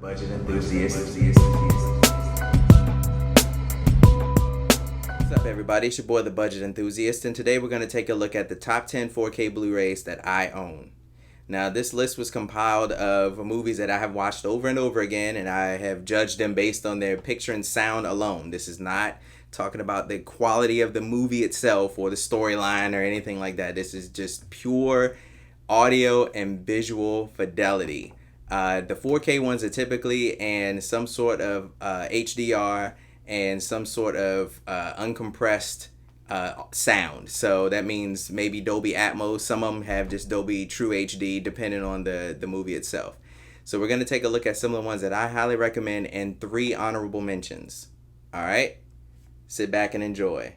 Budget enthusiast. What's up, everybody? It's your boy, the Budget Enthusiast, and today we're going to take a look at the top 10 4K Blu-rays that I own. Now, this list was compiled of movies that I have watched over and over again, and I have judged them based on their picture and sound alone. This is not talking about the quality of the movie itself or the storyline or anything like that. This is just pure audio and visual fidelity. The 4K ones are typically in some sort of HDR and some sort of uncompressed sound. So that means maybe Dolby Atmos. Some of them have just Dolby True HD, depending on the movie itself. So we're going to take a look at some of the ones that I highly recommend and 3 honorable mentions. All right? Sit back and enjoy.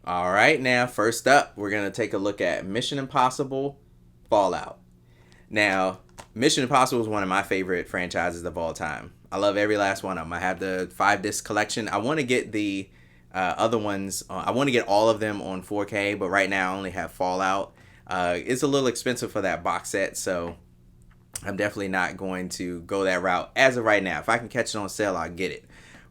All right, now first up, we're going to take a look at Mission Impossible Fallout. Now, Mission Impossible is one of my favorite franchises of all time. I love every last one of them. I have the 5-disc collection. I want to get the other ones. I want to get all of them on 4K, but right now I only have Fallout. It's a little expensive for that box set, so I'm definitely not going to go that route as of right now. If I can catch it on sale, I'll get it.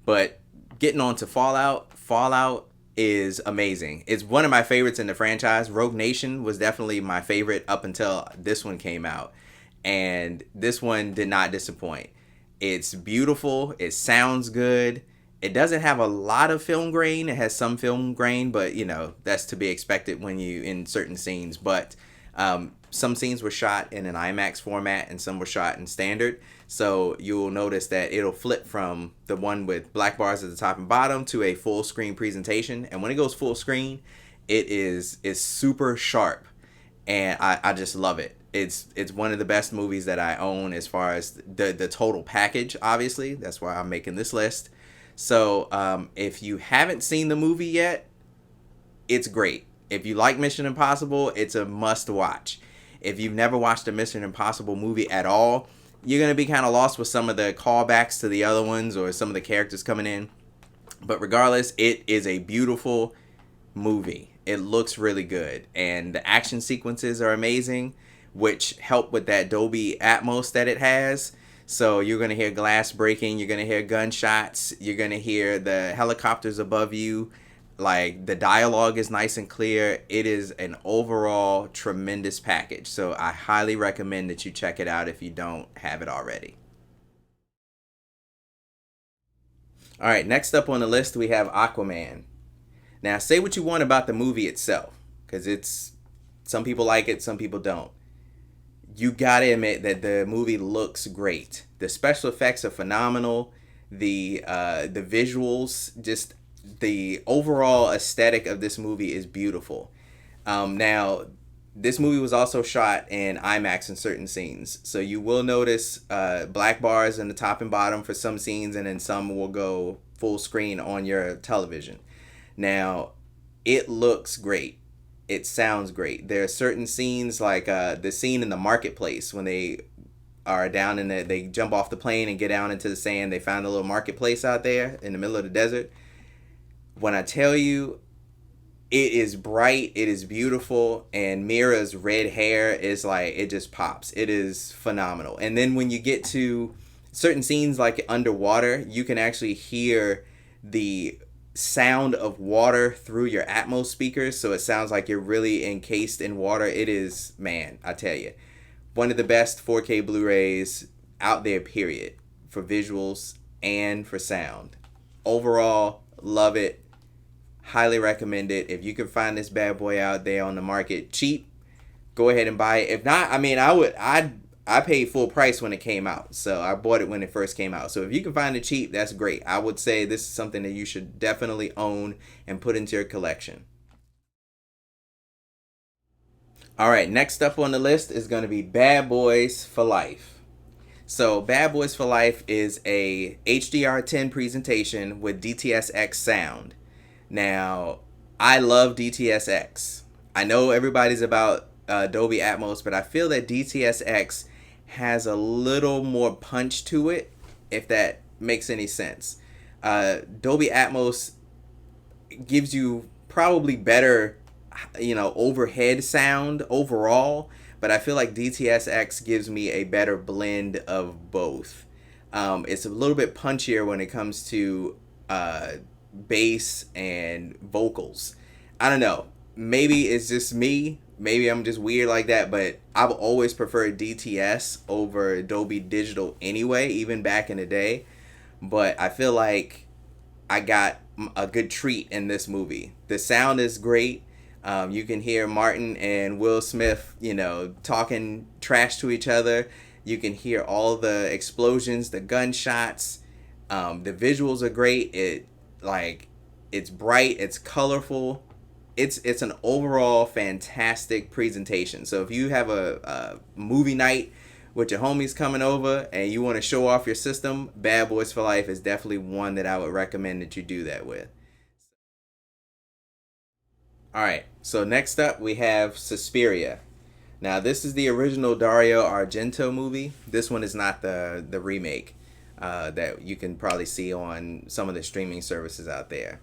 But getting on to Fallout is amazing. It's one of my favorites in the franchise. Rogue Nation was definitely my favorite up until this one came out, and this one did not disappoint. It's beautiful, it sounds good, it doesn't have a lot of film grain. It has some film grain, but you know, that's to be expected when you in certain scenes. But some scenes were shot in an IMAX format and some were shot in standard. So you'll notice that it'll flip from the one with black bars at the top and bottom to a full screen presentation. And when it goes full screen, it's super sharp. And I just love it. It's one of the best movies that I own as far as the total package, obviously. That's why I'm making this list. So if you haven't seen the movie yet, it's great. If you like Mission Impossible, it's a must watch. If you've never watched a Mission Impossible movie at all, you're going to be kind of lost with some of the callbacks to the other ones or some of the characters coming in. But regardless, it is a beautiful movie. It looks really good. And the action sequences are amazing, which help with that Dolby Atmos that it has. So you're going to hear glass breaking. You're going to hear gunshots. You're going to hear the helicopters above you. Like, the dialogue is nice and clear. It is an overall tremendous package. So I highly recommend that you check it out if you don't have it already. All right, next up on the list, we have Aquaman. Now, say what you want about the movie itself, because some people like it, some people don't. You gotta admit that the movie looks great. The special effects are phenomenal. The visuals, just the overall aesthetic of this movie is beautiful. Now, this movie was also shot in IMAX in certain scenes. So you will notice black bars in the top and bottom for some scenes, and then some will go full screen on your television. Now, it looks great. It sounds great. There are certain scenes, like the scene in the marketplace when they are down in they jump off the plane and get down into the sand. They found a little marketplace out there in the middle of the desert. When I tell you, it is bright, it is beautiful, and Mira's red hair is like, it just pops. It is phenomenal. And then when you get to certain scenes like underwater, you can actually hear the sound of water through your Atmos speakers, so it sounds like you're really encased in water. It is, man, I tell you, one of the best 4K Blu-rays out there, period, for visuals and for sound. Overall, love it. Highly recommend it. If you can find this bad boy out there on the market cheap, go ahead and buy it. If not, I mean, I paid full price when it came out, so I bought it when it first came out. So if you can find it cheap, that's great. I would say this is something that you should definitely own and put into your collection. All right, next up on the list is going to be Bad Boys for Life. So Bad Boys for Life is a HDR10 presentation with DTS:X sound. Now, I love DTS:X. I know everybody's about Dolby Atmos, but I feel that DTS:X has a little more punch to it, if that makes any sense. Dolby Atmos gives you probably better, overhead sound overall, but I feel like DTS:X gives me a better blend of both. It's a little bit punchier when it comes to bass and vocals. I don't know. Maybe it's just me. Maybe I'm just weird like that, but I've always preferred DTS over Dolby Digital anyway, even back in the day. But I feel like I got a good treat in this movie. The sound is great. You can hear Martin and Will Smith, talking trash to each other. You can hear all the explosions, the gunshots. The visuals are great. It's bright. It's colorful. It's an overall fantastic presentation. So if you have a movie night with your homies coming over and you want to show off your system, Bad Boys for Life is definitely one that I would recommend that you do that with. All right, so next up we have Suspiria. Now this is the original Dario Argento movie. This one is not the remake that you can probably see on some of the streaming services out there.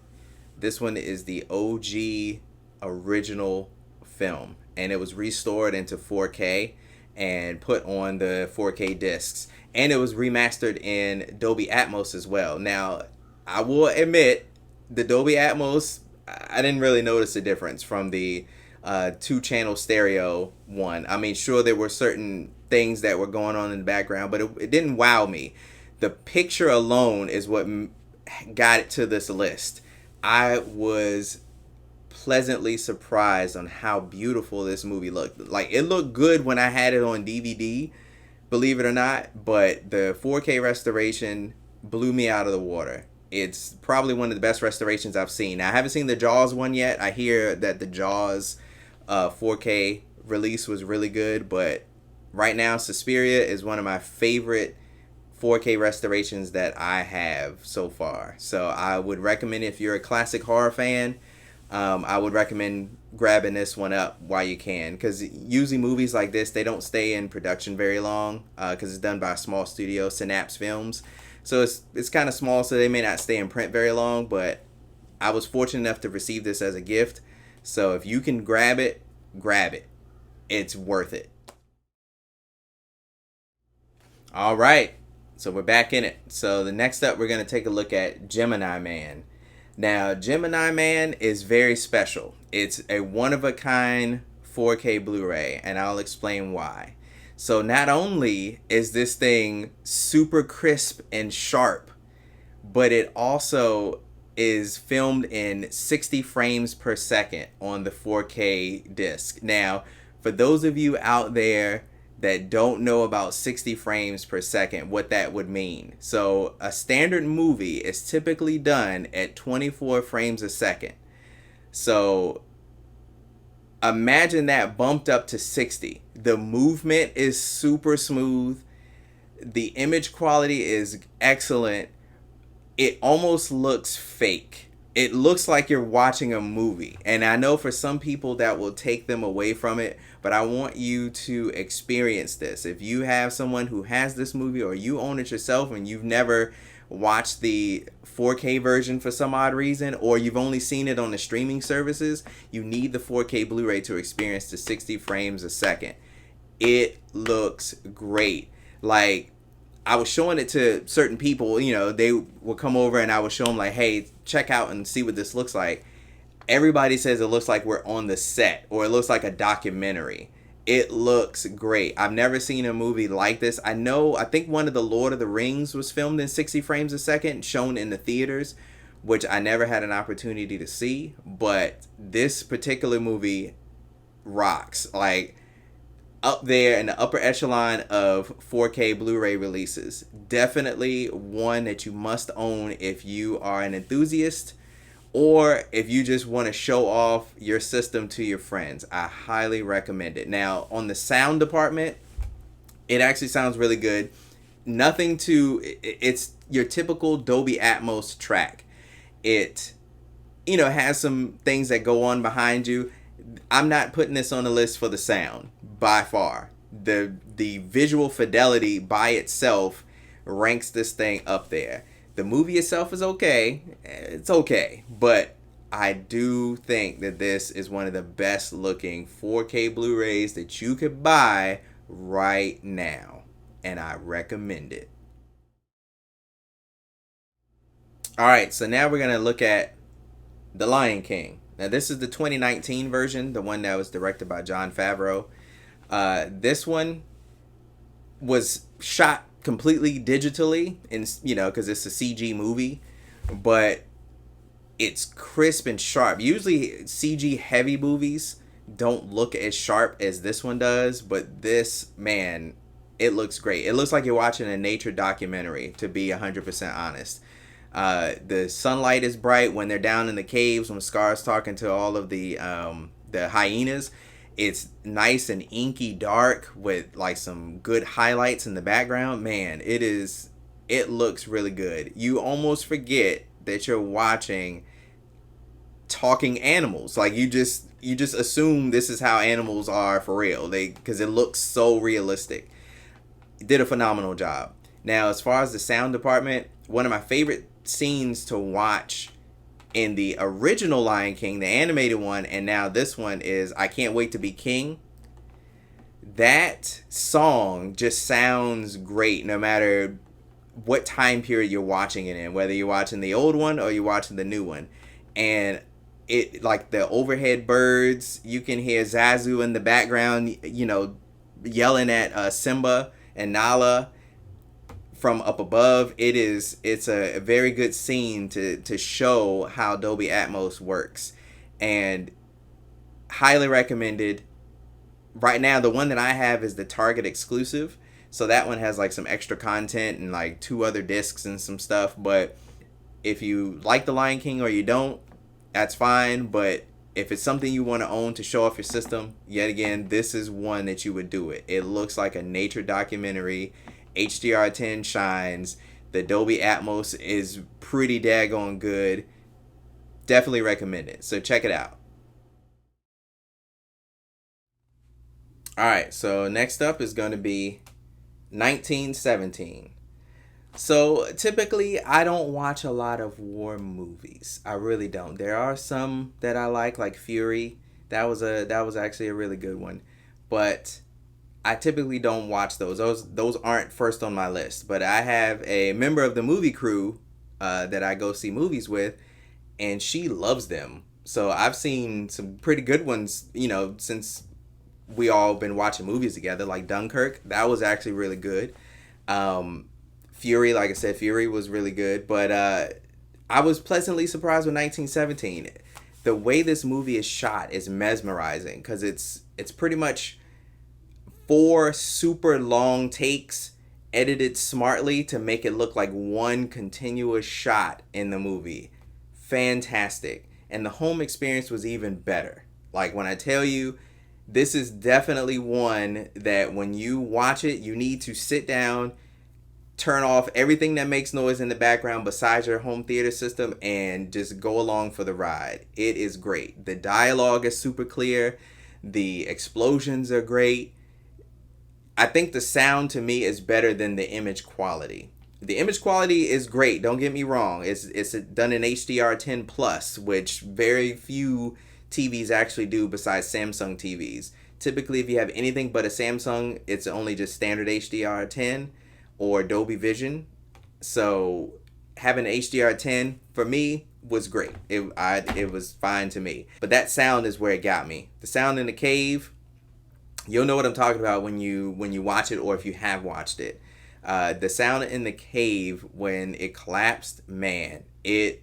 This one is the OG original film, and it was restored into 4K and put on the 4K discs, and it was remastered in Dolby Atmos as well. Now, I will admit, the Dolby Atmos, I didn't really notice a difference from the 2-channel stereo one. I mean, sure, there were certain things that were going on in the background, but it didn't wow me. The picture alone is what got it to this list. I was pleasantly surprised on how beautiful this movie looked. Like, it looked good when I had it on DVD, believe it or not, but the 4K restoration blew me out of the water. It's probably one of the best restorations I've seen. Now, I haven't seen the Jaws one yet. I hear that the Jaws 4K release was really good, but right now Suspiria is one of my favorite 4K restorations that I have so far. So I would recommend, if you're a classic horror fan, I would recommend grabbing this one up while you can, because usually movies like this, they don't stay in production very long because it's done by a small studio, Synapse Films. So it's kind of small, so they may not stay in print very long, but I was fortunate enough to receive this as a gift. So if you can grab it, grab it. It's worth it. All right. So we're back in it. So the next up, we're going to take a look at Gemini Man. Now, Gemini Man is very special. It's a one-of-a-kind 4K Blu-ray, and I'll explain why. So not only is this thing super crisp and sharp, but it also is filmed in 60 frames per second on the 4K disc. Now, for those of you out there that don't know about 60 frames per second, what that would mean. So a standard movie is typically done at 24 frames a second. So imagine that bumped up to 60. The movement is super smooth. The image quality is excellent. It almost looks fake. It looks like you're watching a movie. And I know for some people that will take them away from it, but I want you to experience this. If you have someone who has this movie, or you own it yourself and you've never watched the 4K version for some odd reason, or you've only seen it on the streaming services, you need the 4K Blu-ray to experience the 60 frames a second. It looks great. Like, I was showing it to certain people, they would come over and I would show them like, hey, check out and see what this looks like. Everybody says it looks like we're on the set, or it looks like a documentary. It looks great. I've never seen a movie like this. I think one of the Lord of the Rings was filmed in 60 frames a second, shown in the theaters, which I never had an opportunity to see. But this particular movie rocks. Like, up there in the upper echelon of 4K Blu-ray releases. Definitely one that you must own if you are an enthusiast, or if you just want to show off your system to your friends. I highly recommend it. Now, on the sound department, it actually sounds really good. It's your typical Dolby Atmos track. It, has some things that go on behind you. I'm not putting this on the list for the sound, by far. The visual fidelity by itself ranks this thing up there. The movie itself is okay. It's okay. But I do think that this is one of the best looking 4K Blu-rays that you could buy right now, and I recommend it. All right, so now we're going to look at The Lion King. Now, this is the 2019 version, the one that was directed by Jon Favreau. This one was shot completely digitally, and because it's a CG movie, but it's crisp and sharp. Usually, CG heavy movies don't look as sharp as this one does, but this, man, it looks great. It looks like you're watching a nature documentary, to be 100% honest. The sunlight is bright when they're down in the caves, when Scar's talking to all of the hyenas. It's nice and inky dark with like some good highlights in the background. Man, it looks really good. You almost forget that you're watching talking animals. Like you just assume this is how animals are for real. Because it looks so realistic. Did a phenomenal job. Now, as far as the sound department, one of my favorite scenes to watch in the original Lion King, the animated one, and now this one is I Can't Wait to Be King. That song just sounds great no matter what time period you're watching it in, whether you're watching the old one or you're watching the new one. And it, like the overhead birds, you can hear Zazu in the background, yelling at Simba and Nala from up above. It's a very good scene to show how Dolby Atmos works, and highly recommended. Right now, the one that I have is the Target exclusive, so that one has like some extra content and like 2 other discs and some stuff. But if you like The Lion King or you don't, that's fine. But if it's something you want to own to show off your system, yet again, this is one that you would do it. It looks like a nature documentary. HDR10 shines. The Dolby Atmos is pretty daggone good. Definitely recommend it. So check it out. Alright, so next up is going to be 1917. So typically, I don't watch a lot of war movies. I really don't. There are some that I like Fury. That was actually a really good one. But I typically don't watch those. Those aren't first on my list. But I have a member of the movie crew that I go see movies with, and she loves them. So I've seen some pretty good ones, since we all been watching movies together, like Dunkirk. That was actually really good. Fury, like I said, Fury was really good. But I was pleasantly surprised with 1917. The way this movie is shot is mesmerizing because it's pretty much 4 super long takes edited smartly to make it look like one continuous shot in the movie. Fantastic. And the home experience was even better. Like when I tell you, this is definitely one that when you watch it, you need to sit down, turn off everything that makes noise in the background besides your home theater system, and just go along for the ride. It is great. The dialogue is super clear. The explosions are great. I think the sound to me is better than the image quality. The image quality is great, don't get me wrong. It's done in HDR10 plus, which very few TVs actually do besides Samsung TVs. Typically, if you have anything but a Samsung, it's only just standard HDR10 or Dolby Vision. So having HDR10 for me was great. It was fine to me. But that sound is where it got me. The sound in the cave, you'll know what I'm talking about when you watch it, or if you have watched it. The sound in the cave when it collapsed, man, it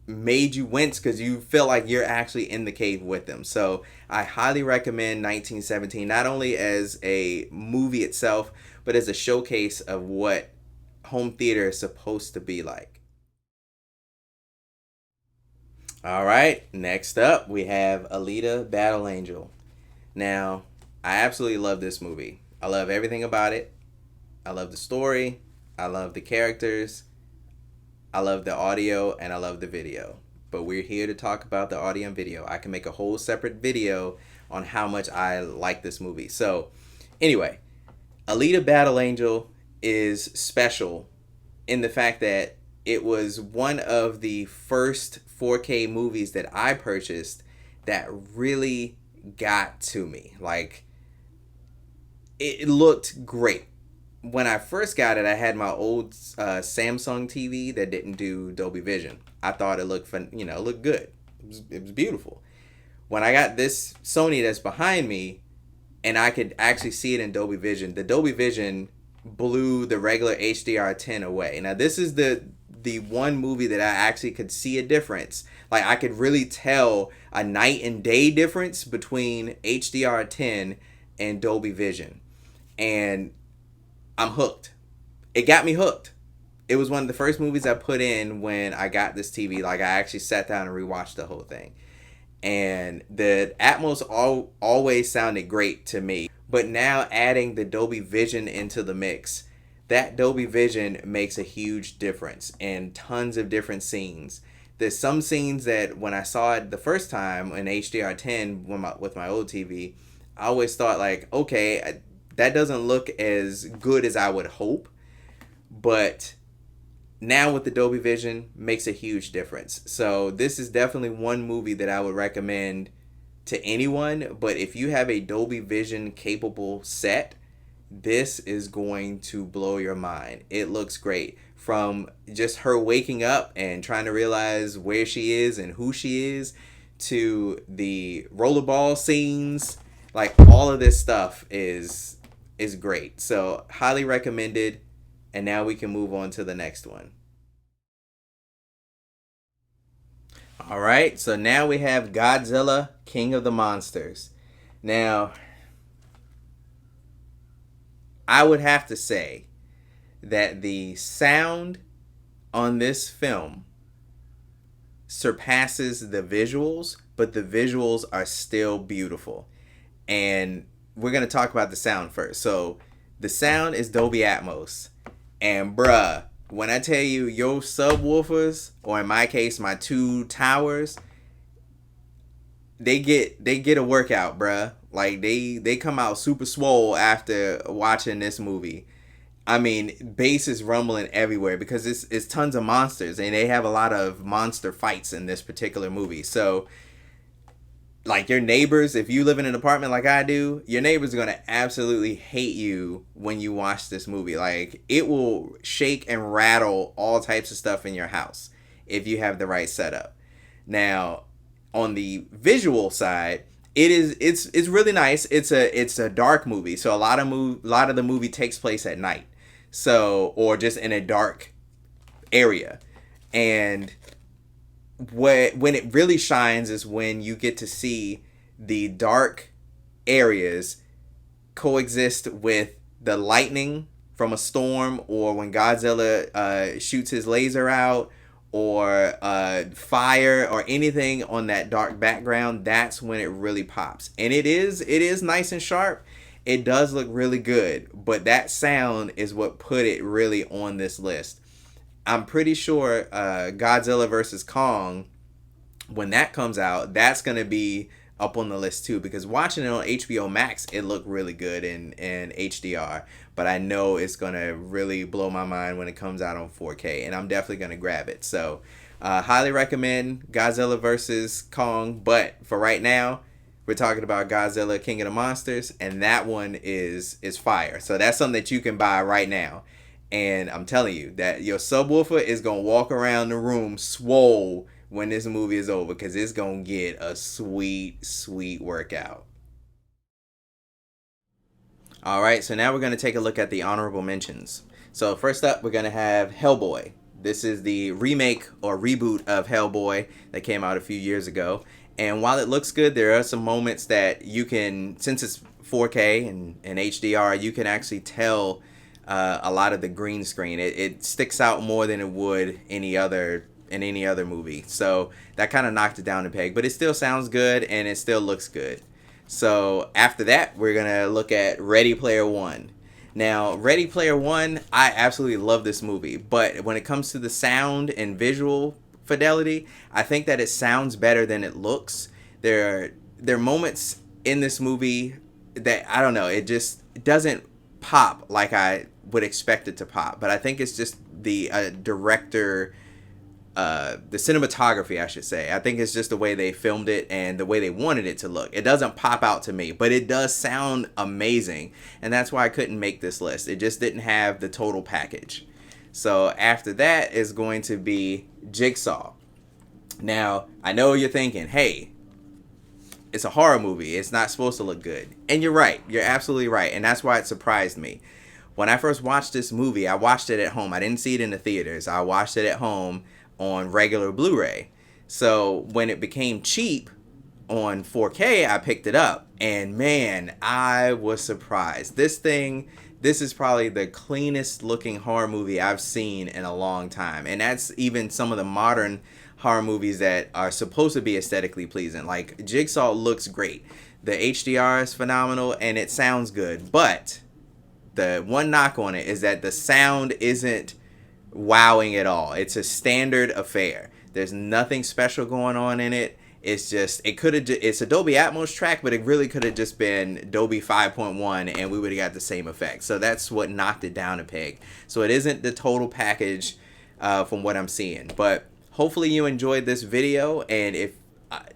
made you wince because you feel like you're actually in the cave with them. So I highly recommend 1917, not only as a movie itself, but as a showcase of what home theater is supposed to be like. All right, next up we have Alita Battle Angel. Now, I absolutely love this movie. I love everything about it. I love the story. I love the characters. I love the audio, and I love the video. But we're here to talk about the audio and video. I can make a whole separate video on how much I like this movie. So, anyway, Alita Battle Angel is special in the fact that it was one of the first 4K movies that I purchased that really got to me. Like, it looked great. When I first got it, I had my old Samsung TV that didn't do Dolby Vision. I thought it looked fun, it looked good. It was beautiful. When I got this Sony that's behind me, and I could actually see it in Dolby Vision, the Dolby Vision blew the regular HDR10 away. Now, this is the one movie that I actually could see a difference. Like, I could really tell a night and day difference between HDR10 and Dolby Vision. And I'm hooked. It got me hooked. It was one of the first movies I put in when I got this TV. Like, I actually sat down and rewatched the whole thing. And the Atmos always sounded great to me. But now adding the Dolby Vision into the mix, that Dolby Vision makes a huge difference in tons of different scenes. There's some scenes that when I saw it the first time in HDR10 with my old TV, I always thought like, okay, that doesn't look as good as I would hope. But now with the Dolby Vision, makes a huge difference. So this is definitely one movie that I would recommend to anyone. But if you have a Dolby Vision capable set, this is going to blow your mind. It looks great. From just her waking up and trying to realize where she is and who she is, to the rollerball scenes, like all of this stuff is great. So highly recommended. And now we can move on to the next one. All right, so now we have Godzilla, King of the Monsters. Now, I would have to say that the sound on this film surpasses the visuals, but the visuals are still beautiful. And we're going to talk about the sound first. So, the sound is Dolby Atmos. And bruh, when I tell you your subwoofers, or in my case, my two towers, they get a workout, bruh. Like they come out super swole after watching this movie. I mean, bass is rumbling everywhere because it's tons of monsters, and they have a lot of monster fights in this particular movie. So, like, your neighbors, if you live in an apartment like I do, your neighbors are going to absolutely hate you when you watch this movie. Like, it will shake and rattle all types of stuff in your house if you have the right setup. Now, on the visual side, it's really nice. It's a dark movie, so a lot of the movie takes place at night. So, or just in a dark area. And when it really shines is when you get to see the dark areas coexist with the lightning from a storm, or when Godzilla shoots his laser out, or fire, or anything on that dark background. That's when it really pops. And it is nice and sharp. It does look really good, but that sound is what put it really on this list. I'm pretty sure Godzilla vs. Kong, when that comes out, that's going to be up on the list too, because watching it on HBO Max, it looked really good in HDR, but I know it's going to really blow my mind when it comes out on 4K, and I'm definitely going to grab it. So highly recommend Godzilla vs. Kong, but for right now, we're talking about Godzilla, King of the Monsters, and that one is fire. So that's something that you can buy right now. And I'm telling you that your subwoofer is going to walk around the room swole when this movie is over, because it's going to get a sweet, sweet workout. All right, so now we're going to take a look at the honorable mentions. So first up, we're going to have Hellboy. This is the remake or reboot of Hellboy that came out a few years ago. And while it looks good, there are some moments that you can, since it's 4K and HDR, you can actually tell a lot of the green screen. It sticks out more than it would in any other movie. So that kind of knocked it down a peg, but it still sounds good and it still looks good. So after that, we're going to look at Ready Player One. Now, Ready Player One, I absolutely love this movie, but when it comes to the sound and visual fidelity, I think that it sounds better than it looks. There are moments in this movie that, I don't know, it just doesn't pop like I would expect it to pop, but I think it's just the director, the cinematography, I should say. I think it's just the way they filmed it and the way they wanted it to look. It doesn't pop out to me, but it does sound amazing. And that's why I couldn't make this list. It just didn't have the total package. So after that is going to be Jigsaw. Now, I know you're thinking, hey, it's a horror movie. It's not supposed to look good. And you're right. You're absolutely right. And that's why it surprised me. When I first watched this movie, I watched it at home. I didn't see it in the theaters. I watched it at home on regular Blu-ray. So when it became cheap on 4K, I picked it up. And man, I was surprised. This is probably the cleanest looking horror movie I've seen in a long time. And that's even some of the modern horror movies that are supposed to be aesthetically pleasing. Like, Jigsaw looks great. The HDR is phenomenal and it sounds good. But the one knock on it is that the sound isn't wowing at all. It's a standard affair. There's nothing special going on in it. It's just, it's a Dolby Atmos track, but it really could have just been Dolby 5.1 and we would have got the same effect. So that's what knocked it down a peg. So it isn't the total package from what I'm seeing. But hopefully you enjoyed this video, and if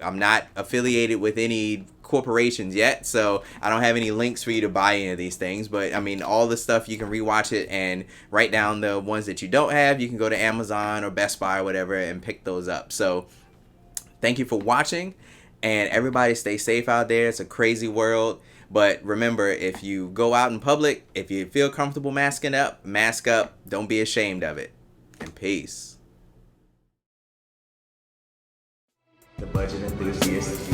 I'm not affiliated with any corporations yet, so I don't have any links for you to buy any of these things, but I mean, all the stuff, you can rewatch it and write down the ones that you don't have. You can go to Amazon or Best Buy or whatever and pick those up. So thank you for watching, and everybody stay safe out there. It's a crazy world, but remember, if you go out in public, if you feel comfortable masking up, mask up. Don't be ashamed of it. And peace. The budget enthusiast.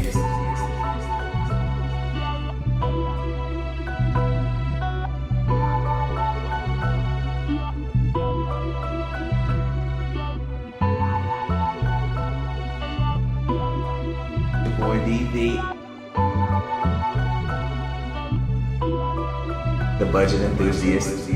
Boy DV. The budget enthusiast.